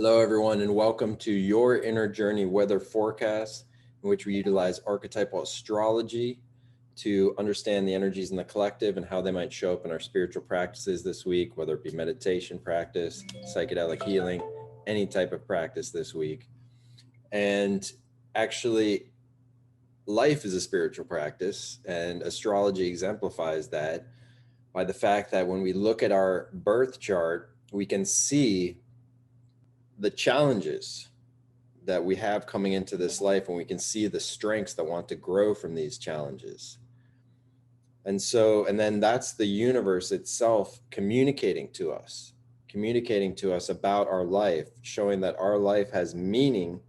Hello, everyone, and welcome to Your Inner Journey Weather Forecast, in which we utilize archetypal astrology to understand the energies in the collective and how they might show up in our spiritual practices this week, whether it be meditation practice, psychedelic healing, any type of practice this week. And actually, life is a spiritual practice, and astrology exemplifies that by the fact that when we look at our birth chart, we can see the challenges that we have coming into this life, and we can see the strengths that want to grow from these challenges. And then that's the universe itself communicating to us about our life, showing that our life has meaning,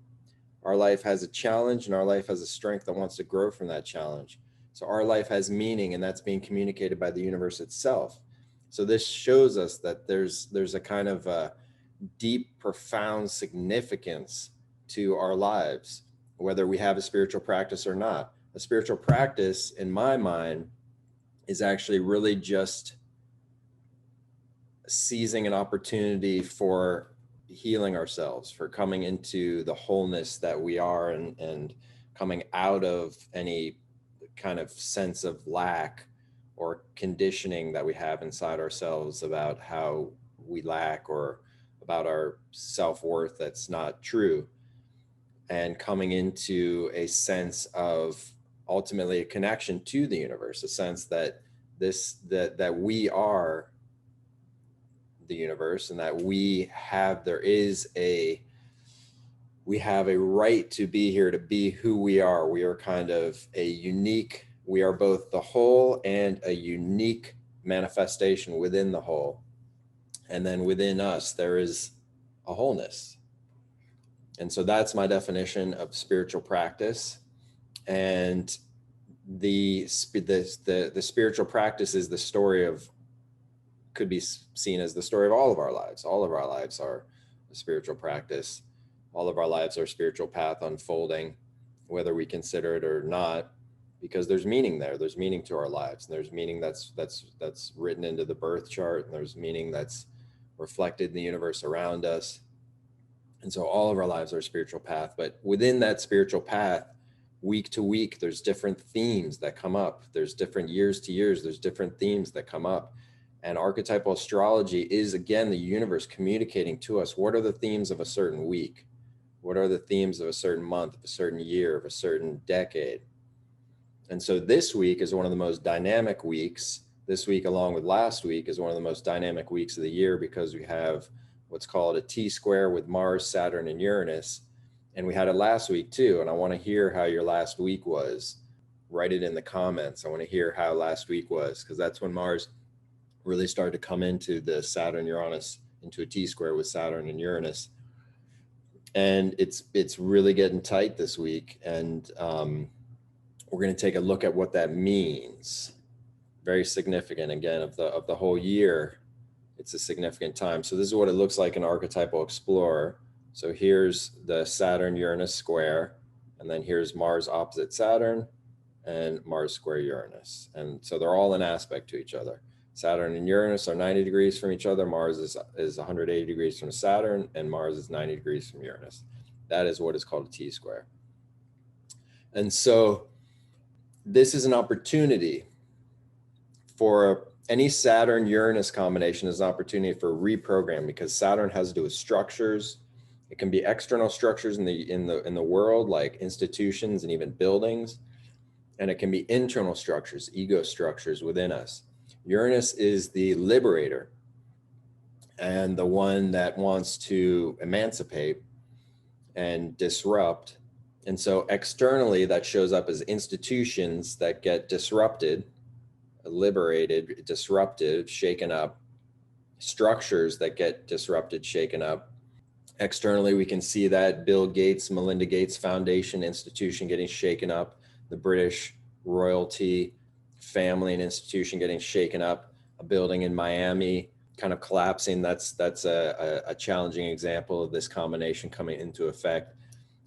our life has a challenge, and our life has a strength that wants to grow from that challenge. So our life has meaning, and that's being communicated by the universe itself. So this shows us that there's a kind of deep, profound significance to our lives, whether we have a spiritual practice or not. A spiritual practice, in my mind, is actually really just seizing an opportunity for healing ourselves, for coming into the wholeness that we are, and coming out of any kind of sense of lack or conditioning that we have inside ourselves about how we lack or about our self-worth that's not true, and coming into a sense of ultimately a connection to the universe, a sense that that we are the universe, and that we have a right to be here, to be who we are. We are kind of we are both the whole and a unique manifestation within the whole. And then within us, there is a wholeness. And so that's my definition of spiritual practice. And the spiritual practice is the story of, could be seen as the story of all of our lives. All of our lives are a spiritual practice. All of our lives are a spiritual path unfolding, whether we consider it or not, because there's meaning there. There's meaning to our lives. And there's meaning that's written into the birth chart. And there's meaning that's reflected in the universe around us. And so all of our lives are a spiritual path. But within that spiritual path, week to week, there's different themes that come up. There's different years to years. There's different themes that come up. And archetypal astrology is, again, the universe communicating to us what are the themes of a certain week? What are the themes of a certain month, of a certain year, of a certain decade? And so this week is one of the most dynamic weeks. This week, along with last week, is one of the most dynamic weeks of the year, because we have what's called a T-square with Mars, Saturn, and Uranus. And we had it last week too. And I want to hear how your last week was. Write it in the comments. I want to hear how last week was, because that's when Mars really started to come into the Saturn-Uranus, into a T-square with Saturn and Uranus. And it's really getting tight this week. And we're going to take a look at what that means. Very significant, again, of the whole year. It's a significant time. So this is what it looks like in Archetypal Explorer. So here's the Saturn-Uranus square, and then here's Mars opposite Saturn and Mars square Uranus. And so they're all in aspect to each other. Saturn and Uranus are 90 degrees from each other. Mars is 180 degrees from Saturn, and Mars is 90 degrees from Uranus. That is what is called a T-square. And so this is an opportunity for any Saturn-Uranus combination, is an opportunity for reprogram, because Saturn has to do with structures. It can be external structures in the world, like institutions and even buildings, and it can be internal structures, ego structures within us. Uranus is the liberator and the one that wants to emancipate and disrupt. And so externally, that shows up as institutions that get disrupted, liberated, disrupted, shaken up, structures that get disrupted, shaken up. Externally, we can see that Bill Gates, Melinda Gates Foundation institution getting shaken up, the British royalty family and institution getting shaken up, a building in Miami kind of collapsing. That's a challenging example of this combination coming into effect,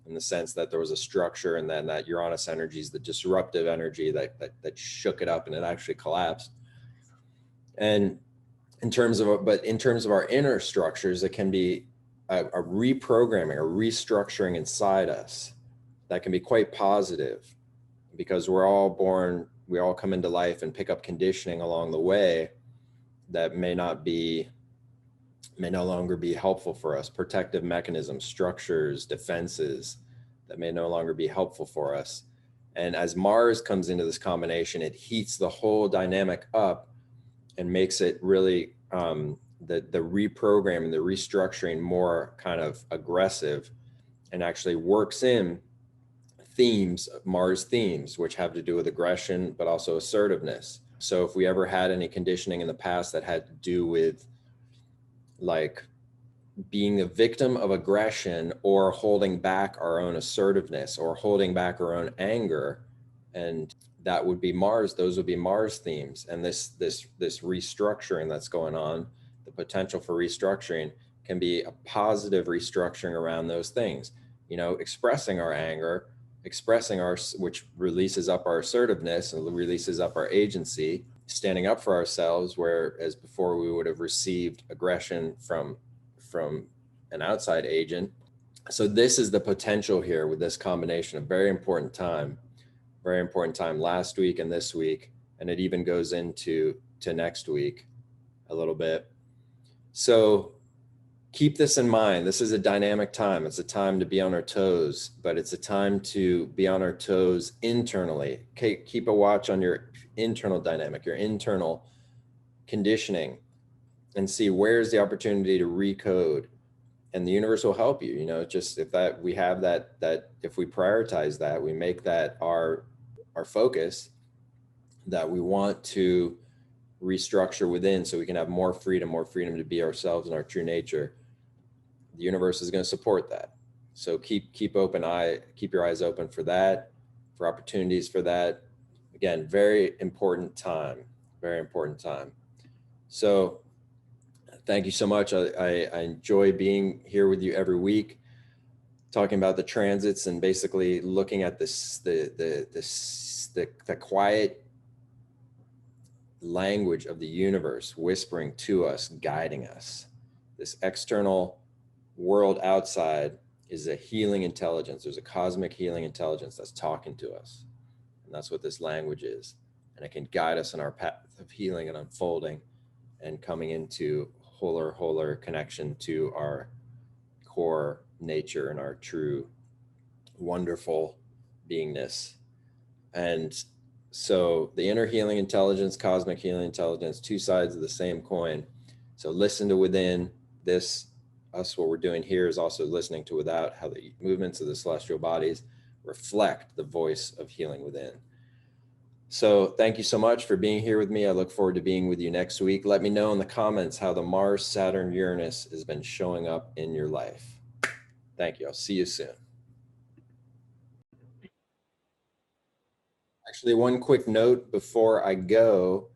in the sense that there was a structure, and then that Uranus energy is the disruptive energy that shook it up, and it actually collapsed. And in terms of our inner structures, it can be a reprogramming, a restructuring inside us that can be quite positive, because we're all born, we all come into life and pick up conditioning along the way that may no longer be helpful for us, protective mechanisms, structures, defenses that may no longer be helpful for us. And as Mars comes into this combination, it heats the whole dynamic up and makes it really the reprogramming, the restructuring more kind of aggressive, and actually works in themes, Mars themes, which have to do with aggression, but also assertiveness. So if we ever had any conditioning in the past that had to do with like being a victim of aggression or holding back our own assertiveness or holding back our own anger, and that would be Mars, those would be Mars themes. And this restructuring that's going on, the potential for restructuring can be a positive restructuring around those things, you know, expressing our anger, expressing our, which releases up our assertiveness and releases up our agency, standing up for ourselves, whereas before we would have received aggression from an outside agent. So this is the potential here with this combination. A very important time last week and this week, and it even goes into next week a little bit. So keep this in mind. This is a dynamic time. It's a time to be on our toes, but it's a time to be on our toes internally. Keep a watch on your internal dynamic, your internal conditioning, and see where's the opportunity to recode. And the universe will help you, you know, just if that we have that if we prioritize that, we make that our focus, that we want to restructure within so we can have more freedom to be ourselves and our true nature. The universe is going to support that. So keep your eyes open for that, for opportunities for that. Again, very important time. So thank you so much. I enjoy being here with you every week, talking about the transits and basically looking at this the quiet language of the universe whispering to us, guiding us. This external world outside is a healing intelligence. There's a cosmic healing intelligence that's talking to us. And that's what this language is. And it can guide us in our path of healing and unfolding and coming into wholer connection to our core nature and our true wonderful beingness. And so the inner healing intelligence, cosmic healing intelligence, two sides of the same coin. So listen to within. What we're doing here is also listening to without, how the movements of the celestial bodies reflect the voice of healing within. So thank you so much for being here with me. I look forward to being with you next week. Let me know in the comments how the Mars, Saturn, Uranus has been showing up in your life. Thank you. I'll see you soon. Actually, one quick note before I go.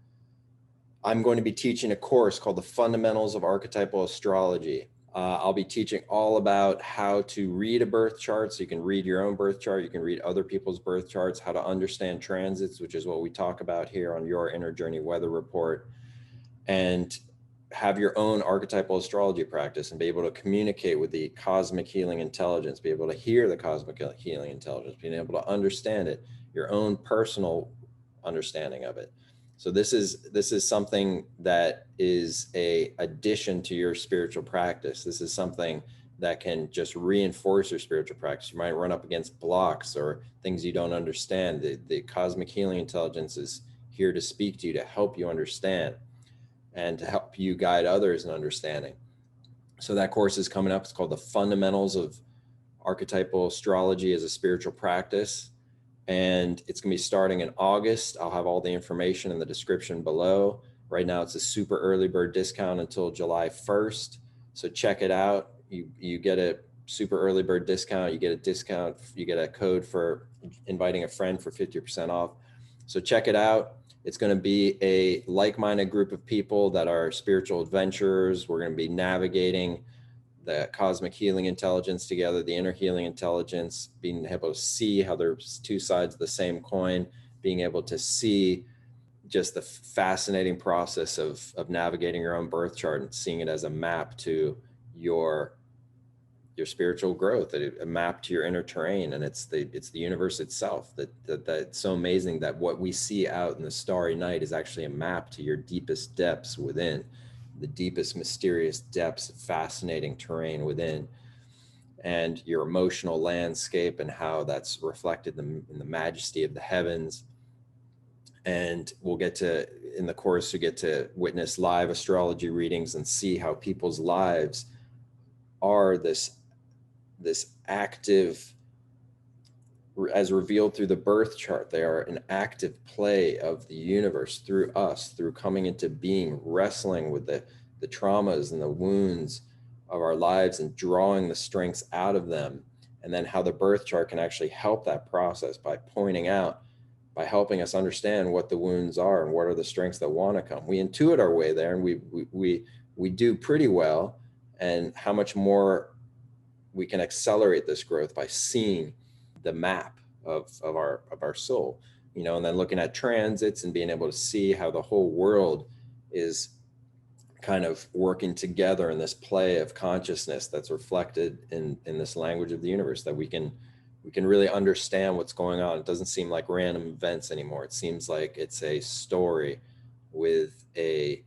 I'm going to be teaching a course called the Fundamentals of Archetypal Astrology. I'll be teaching all about how to read a birth chart, so you can read your own birth chart, you can read other people's birth charts, how to understand transits, which is what we talk about here on Your Inner Journey Weather Report, and have your own archetypal astrology practice and be able to communicate with the cosmic healing intelligence, be able to hear the cosmic healing intelligence, being able to understand it, your own personal understanding of it. So this is something that is a addition to your spiritual practice. This is something that can just reinforce your spiritual practice. You might run up against blocks or things you don't understand. The cosmic healing intelligence is here to speak to you, to help you understand and to help you guide others in understanding. So that course is coming up. It's called the Fundamentals of Archetypal Astrology as a Spiritual Practice. And it's going to be starting in August. I'll have all the information in the description below. Right now, it's a super early bird discount until July 1st. So check it out. You get a super early bird discount. You get a discount. You get a code for inviting a friend for 50% off. So check it out. It's going to be a like-minded group of people that are spiritual adventurers. We're going to be navigating the cosmic healing intelligence together, the inner healing intelligence, being able to see how there's two sides of the same coin, being able to see just the fascinating process of navigating your own birth chart and seeing it as a map to your your spiritual growth, a map to your inner terrain. And it's the universe itself that's so amazing, that what we see out in the starry night is actually a map to your deepest depths within, the deepest mysterious depths of fascinating terrain within, and your emotional landscape and how that's reflected in the majesty of the heavens. And we'll get to, in the course, you get to witness live astrology readings and see how people's lives are this active, as revealed through the birth chart. They are an active play of the universe through us, through coming into being, wrestling with the traumas and the wounds of our lives and drawing the strengths out of them. And then how the birth chart can actually help that process by pointing out, by helping us understand what the wounds are and what are the strengths that want to come. We intuit our way there, and we do pretty well. And how much more we can accelerate this growth by seeing the map of our soul, you know, and then looking at transits and being able to see how the whole world is kind of working together in this play of consciousness that's reflected in this language of the universe, that we can really understand what's going on. It doesn't seem like random events anymore. It seems like it's a story with a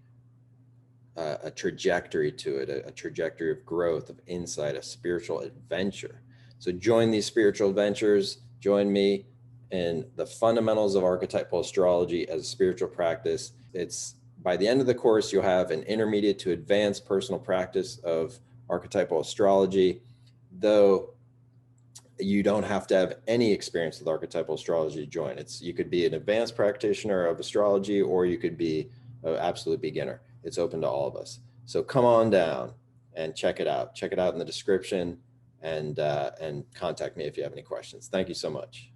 trajectory to it, a trajectory of growth, of insight, a spiritual adventure. So join these spiritual adventures. Join me in the Fundamentals of Archetypal Astrology as a spiritual practice. It's, by the end of the course, you'll have an intermediate to advanced personal practice of archetypal astrology, though you don't have to have any experience with archetypal astrology to join. You could be an advanced practitioner of astrology, or you could be an absolute beginner. It's open to all of us. So come on down and check it out. Check it out in the description, and contact me if you have any questions. Thank you so much.